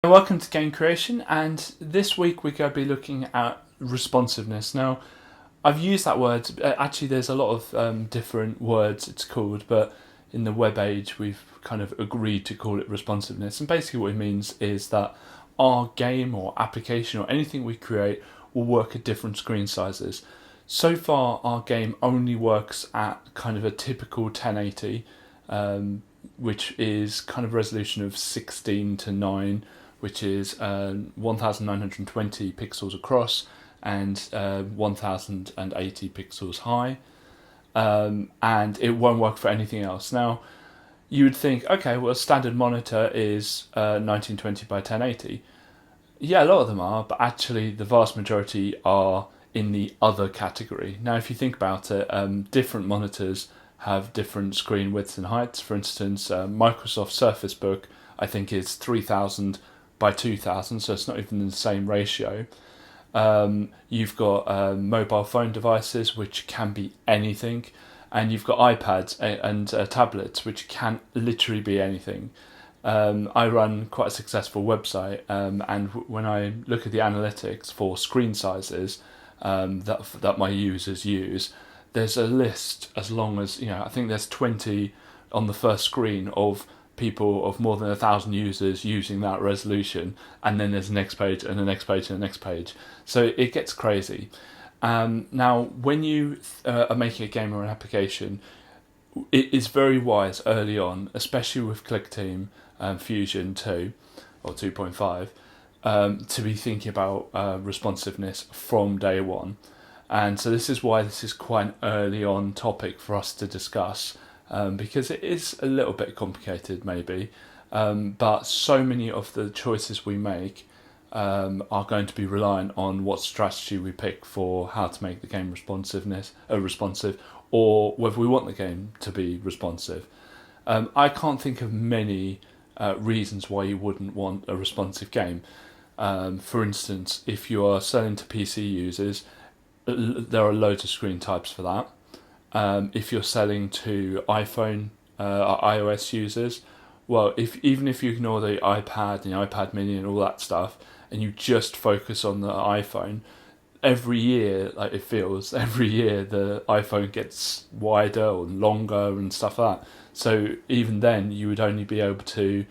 Welcome to Game Creation, and this week we're going to be looking at responsiveness. Now, I've used that word, actually there's a lot of different words it's called, but in the web age we've kind of agreed to call it responsiveness, and basically what it means is that our game or application or anything we create will work at different screen sizes. So far our game only works at kind of a typical 1080, which is kind of resolution of 16 to 9, which is 1920 pixels across and 1080 pixels high, and it won't work for anything else. Now, you would think, okay, well, a standard monitor is 1920 by 1080. Yeah, a lot of them are, but actually the vast majority are in the other category. Now, if you think about it, different monitors have different screen widths and heights. For instance, Microsoft Surface Book, I think, is 3000 by 2000, so it's not even in the same ratio. You've got mobile phone devices, which can be anything, and you've got iPads and tablets, which can literally be anything. I run quite a successful website, and when I look at the analytics for screen sizes that my users use, there's a list as long as, I think there's 20 on the first screen of people of more than 1,000 users using that resolution, and then there's the next page and the next page and the next page. So it gets crazy. Now, when you are making a game or an application, it is very wise early on, especially with Clickteam Fusion 2 or 2.5, to be thinking about responsiveness from day one. And so this is why this is quite an early on topic for us to discuss, because it is a little bit complicated maybe, but so many of the choices we make are going to be reliant on what strategy we pick for how to make the game responsive, or whether we want the game to be responsive. I can't think of many reasons why you wouldn't want a responsive game. For instance, if you are selling to PC users, there are loads of screen types for that. If you're selling to iPhone or iOS users, well, even if you ignore the iPad and the iPad Mini and all that stuff, and you just focus on the iPhone, every year, like it feels, every year the iPhone gets wider or longer and stuff like that. So even then, you would only be able to,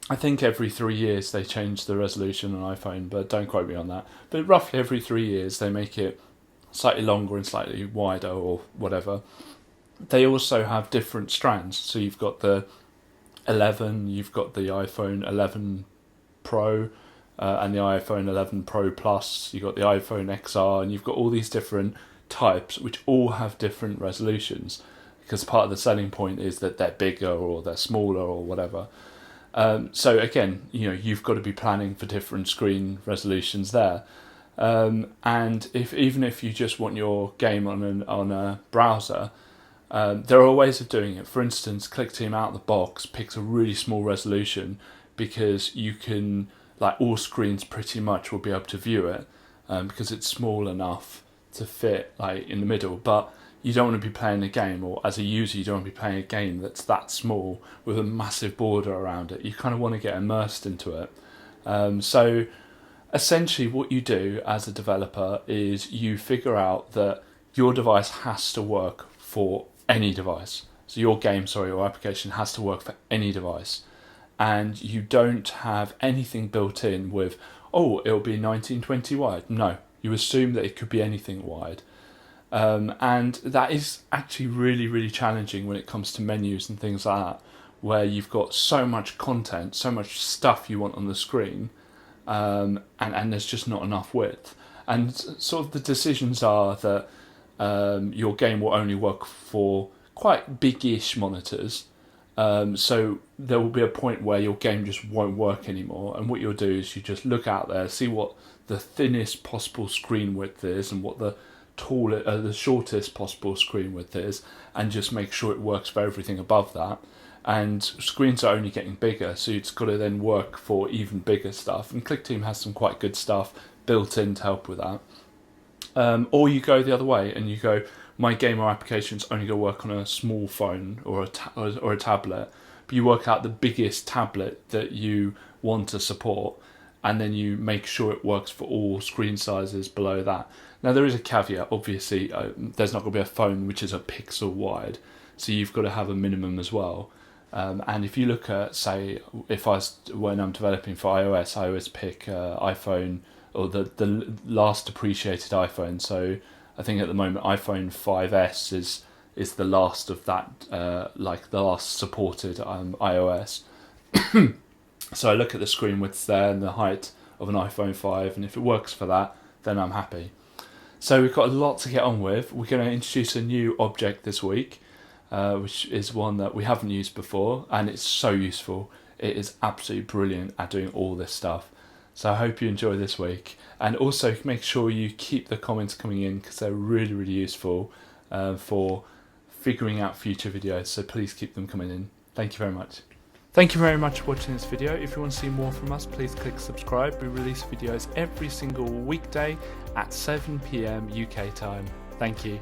I think every 3 years they change the resolution on iPhone, but don't quote me on that. But roughly every 3 years they make it slightly longer and slightly wider or whatever. They also have different strands. So you've got the 11, you've got the iPhone 11 Pro, and the iPhone 11 Pro Plus, you've got the iPhone XR, and you've got all these different types which all have different resolutions, because part of the selling point is that they're bigger or they're smaller or whatever. So again, you've got to be planning for different screen resolutions there. And even if you just want your game on a browser, there are ways of doing it. For instance, Clickteam out of the box picks a really small resolution because you can, like, all screens pretty much will be able to view it, because it's small enough to fit like in the middle. But you don't want to be playing a game, or as a user, you don't want to be playing a game that's that small with a massive border around it. You kind of want to get immersed into it. So essentially what you do as a developer is you figure out that your device has to work for any device. So your game, or application has to work for any device. And you don't have anything built in with, it'll be 1920 wide. No, you assume that it could be anything wide. And that is actually really, really challenging when it comes to menus and things like that, where you've got so much content, so much stuff you want on the screen, and there's just not enough width. And sort of the decisions are that your game will only work for quite big-ish monitors. So there will be a point where your game just won't work anymore, and what you'll do is you just look out there, see what the thinnest possible screen width is and what the shortest possible screen width is, and just make sure it works for everything above that. And screens are only getting bigger, so it's got to then work for even bigger stuff, and Clickteam has some quite good stuff built in to help with that. Or you go the other way and you go, my game or application's only going to work on a small phone or a tablet, but you work out the biggest tablet that you want to support, and then you make sure it works for all screen sizes below that. Now there is a caveat, obviously. There's not going to be a phone which is a pixel wide, so you've got to have a minimum as well. And if you look at, say, when I'm developing for iOS, I always pick iPhone, or the last depreciated iPhone. So I think at the moment iPhone 5S is the last of that, like the last supported iOS. So I look at the screen width there and the height of an iPhone 5, and if it works for that, then I'm happy. So we've got a lot to get on with. We're going to introduce a new object this week, which is one that we haven't used before, and it's so useful. It is absolutely brilliant at doing all this stuff. So I hope you enjoy this week, and also make sure you keep the comments coming in, because they're really, really useful for figuring out future videos. So please keep them coming in. Thank you very much. Thank you very much for watching this video. If you want to see more from us, please click subscribe. We release videos every single weekday at 7 PM UK time. Thank you.